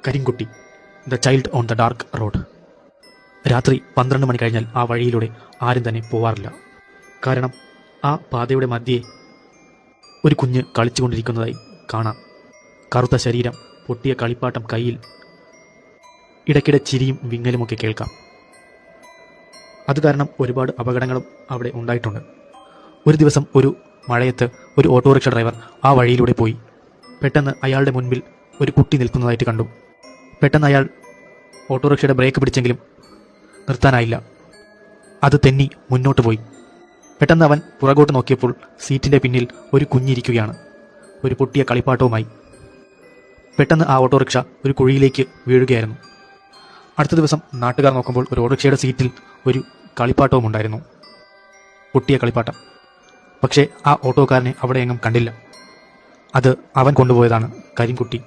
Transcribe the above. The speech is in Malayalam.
Karinkutty, the child on the dark road. രാത്രി 12 മണി കഴിഞ്ഞാൽ ആ വഴിയിലൂടെ ആരും തന്നെ പോവാറില്ല. കാരണം ആ പാതയുടെ മധ്യേ ഒരു കുഞ്ഞ് കളിച്ചുകൊണ്ടിരിക്കുന്നതായി കാണാം. കറുത്ത ശരീരം, പൊട്ടിയ കളിപ്പാട്ടം കയ്യിൽ, ഇടയ്ക്കിടെ ചിരിയും വിങ്ങലുമൊക്കെ കേൾക്കാം. അത് കാരണം ഒരുപാട് അപകടങ്ങളും അവിടെ ഉണ്ടായിട്ടുണ്ട്. ഒരു ദിവസം ഒരു മഴയത്ത് ഒരു ഓട്ടോറിക്ഷ ഡ്രൈവർ ആ വഴിയിലൂടെ പോയി. പെട്ടെന്ന് അയാളുടെ മുൻപിൽ ഒരു കുട്ടി നിൽക്കുന്നതായിട്ട് കണ്ടു. പെട്ടെന്ന് അയാൾ ഓട്ടോറിക്ഷയുടെ ബ്രേക്ക് പിടിച്ചെങ്കിലും നിർത്താനായില്ല. അത് തെന്നി മുന്നോട്ട് പോയി. പെട്ടെന്ന് അവൻ പുറകോട്ട് നോക്കിയപ്പോൾ സീറ്റിൻ്റെ പിന്നിൽ ഒരു കുഞ്ഞിരിക്കുകയാണ്, ഒരു പൊട്ടിയ കളിപ്പാട്ടവുമായി. പെട്ടെന്ന് ആ ഓട്ടോറിക്ഷ ഒരു കുഴിയിലേക്ക് വീഴുകയായിരുന്നു. അടുത്ത ദിവസം നാട്ടുകാർ നോക്കുമ്പോൾ ഒരു ഓട്ടോറിക്ഷയുടെ സീറ്റിൽ ഒരു കളിപ്പാട്ടവും ഉണ്ടായിരുന്നു, പൊട്ടിയ കളിപ്പാട്ടം. പക്ഷേ ആ ഓട്ടോക്കാരനെ അവിടെ എങ്ങും കണ്ടില്ല. അത് അവൻ കൊണ്ടുപോയതാണ് കരിങ്കുട്ടി.